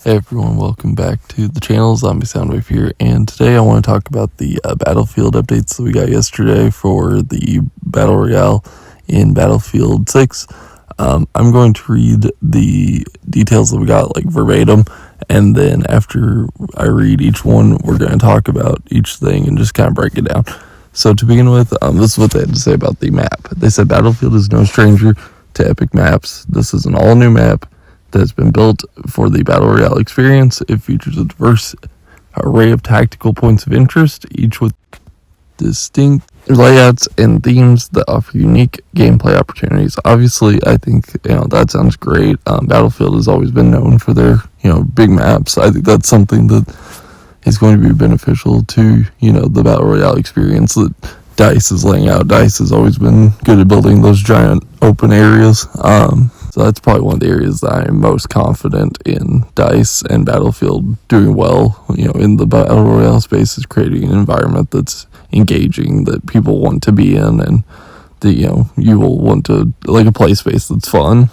Hey everyone, welcome back to the channel. Zombie Soundwave here, and today I want to talk about the Battlefield updates that we got yesterday for the Battle Royale in Battlefield 6. I'm going to read the details that we got like verbatim, and then after I read each one, we're going to talk about each thing and just kind of break it down. So to begin with, this is what they had to say about the map. They said Battlefield is no stranger to epic maps. This is an all-new map that has been built for the Battle Royale experience. It features a diverse array of tactical points of interest, each with distinct layouts and themes that offer unique gameplay opportunities. Obviously, I think that sounds great. Battlefield has always been known for their big maps. I think that's something that is going to be beneficial to the Battle Royale experience that DICE is laying out. DICE has always been good at building those giant open areas. So that's probably one of the areas that I'm most confident in DICE and Battlefield doing well, in the Battle Royale space, is creating an environment that's engaging, that people want to be in, and that, you will want to, like a play space that's fun.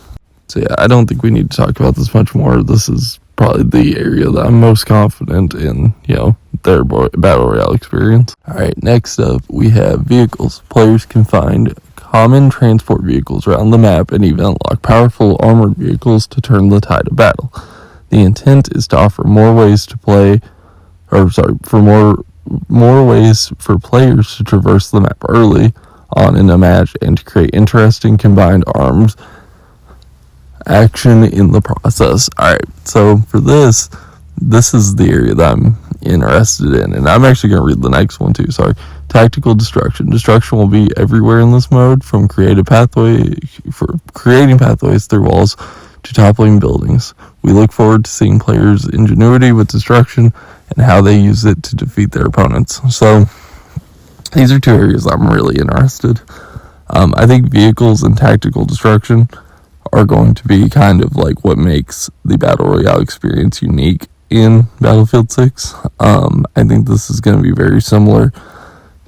So yeah, I don't think we need to talk about this much more. This is probably the area that I'm most confident in, their Battle Royale experience. Alright, next up, we have vehicles. Players can find common transport vehicles around the map and even unlock powerful armored vehicles to turn the tide of battle. The intent is to offer more ways more ways for players to traverse the map early on in a match and to create interesting combined arms action in the process. Alright, so for this is the area that I'm interested in, and I'm actually going to read the next one too. Sorry. Tactical destruction. Destruction will be everywhere in this mode, from creating pathways through walls to toppling buildings. We look forward to seeing players' ingenuity with destruction and how they use it to defeat their opponents. So these are two areas I'm really interested. I think vehicles and tactical destruction are going to be kind of like what makes the Battle Royale experience unique in Battlefield 6. I think this is going to be very similar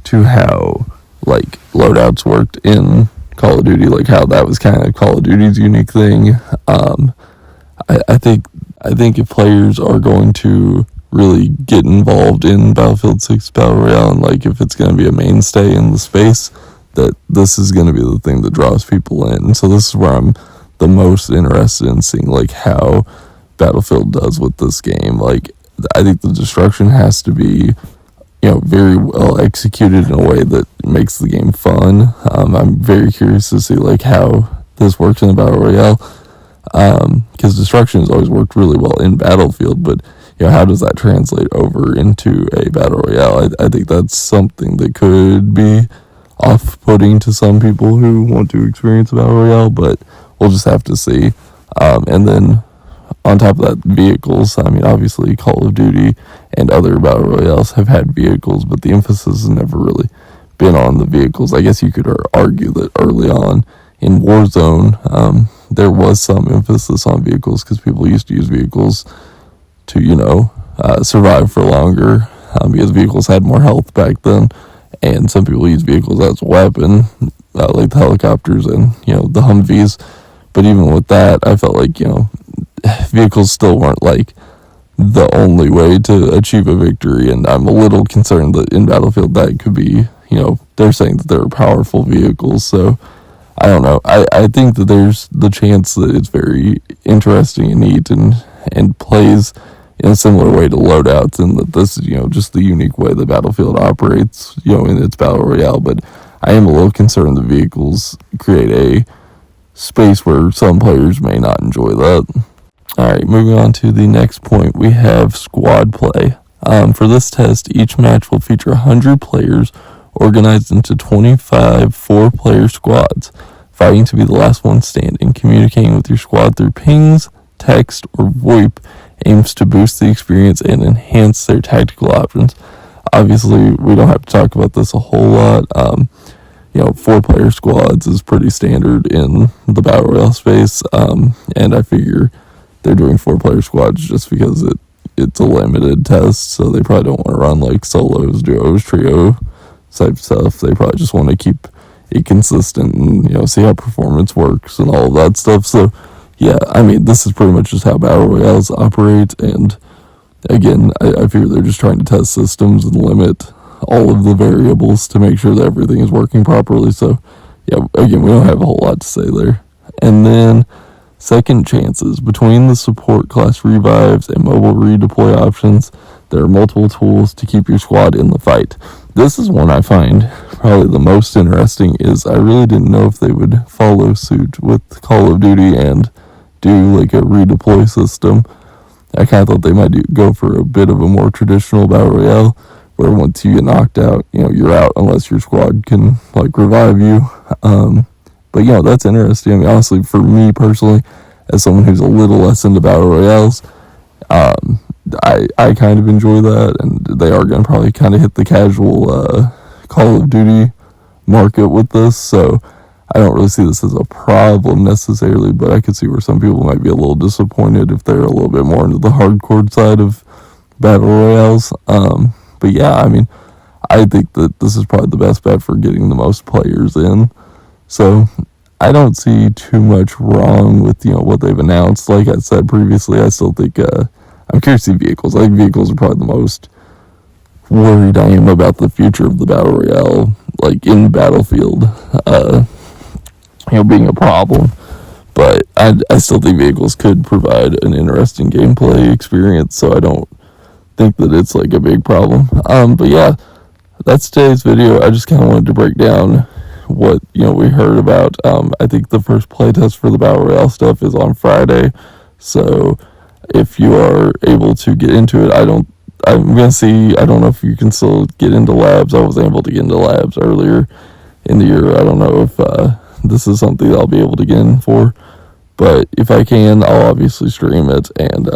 to how loadouts worked in Call of Duty, like how that was kind of Call of Duty's unique thing. I think if players are going to really get involved in Battlefield 6 Battle Royale, and if it's going to be a mainstay in the space, that this is going to be the thing that draws people in. So this is where I'm the most interested in seeing how Battlefield does with this game. I think the destruction has to be very well executed in a way that makes the game fun. I'm very curious to see how this works in the Battle Royale, because destruction has always worked really well in Battlefield, but how does that translate over into a Battle Royale? I think that's something that could be off-putting to some people who want to experience a Battle Royale, but we'll just have to see. And then on top of that, vehicles. Obviously Call of Duty and other Battle Royales have had vehicles, but the emphasis has never really been on the vehicles. I guess you could argue that early on in Warzone, there was some emphasis on vehicles because people used to use vehicles to, survive for longer, because vehicles had more health back then, and some people use vehicles as a weapon, like the helicopters and, the Humvees. But even with that, I felt like, vehicles still weren't the only way to achieve a victory, and I'm a little concerned that in Battlefield that could be, they're saying that they're powerful vehicles, so I don't know. I think that there's the chance that it's very interesting and neat and plays in a similar way to loadouts, and that this is, just the unique way the Battlefield operates, in its Battle Royale. But I am a little concerned the vehicles create a space where some players may not enjoy that. Alright, moving on to the next point, we have squad play. For this test, each match will feature 100 players organized into 25 4-player squads, fighting to be the last one standing. Communicating with your squad through pings, text, or VoIP aims to boost the experience and enhance their tactical options. Obviously, we don't have to talk about this a whole lot. 4-player squads is pretty standard in the Battle Royale space, and I figure they're doing 4-player squads just because it's a limited test, so they probably don't want to run solos, duos, trio type stuff. They probably just want to keep it consistent and see how performance works and all of that stuff. So yeah, I mean, this is pretty much just how Battle Royales operate, and again, I figure they're just trying to test systems and limit all of the variables to make sure that everything is working properly. So, yeah, again, we don't have a whole lot to say there. And then, second chances. Between the support class revives and mobile redeploy options, there are multiple tools to keep your squad in the fight. This is one I find probably the most interesting. Is I really didn't know if they would follow suit with Call of Duty and do like a redeploy system. I kind of thought they might go for a bit of a more traditional Battle Royale, where once you get knocked out, you're out unless your squad can like revive you. But that's interesting. I mean, honestly, for me personally, as someone who's a little less into Battle Royales, I kind of enjoy that, and they are going to probably kind of hit the casual Call of Duty market with this, so I don't really see this as a problem necessarily, but I could see where some people might be a little disappointed if they're a little bit more into the hardcore side of Battle Royales. But yeah, I mean, I think that this is probably the best bet for getting the most players in. So I don't see too much wrong with what they've announced. Like I said previously, I still think I'm curious to see vehicles. I think vehicles are probably the most worried I am about the future of the Battle Royale, like in Battlefield, being a problem. But I still think vehicles could provide an interesting gameplay experience, so I don't think that it's like a big problem. But yeah, that's today's video. I just kind of wanted to break down what we heard about. I think the first playtest for the Battle Royale stuff is on Friday, so if you are able to get into it, I'm gonna see. I don't know if you can still get into labs. I wasn't able to get into labs earlier in the year. I don't know if this is something that I'll be able to get in for, but if I can, I'll obviously stream it. And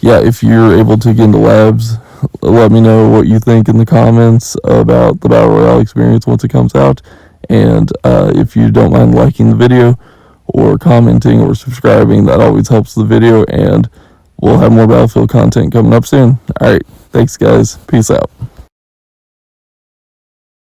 yeah, if you're able to get into labs, let me know what you think in the comments about the Battle Royale experience once it comes out. And if you don't mind liking the video or commenting or subscribing, that always helps the video, and we'll have more Battlefield content coming up soon. Alright, thanks guys. Peace out.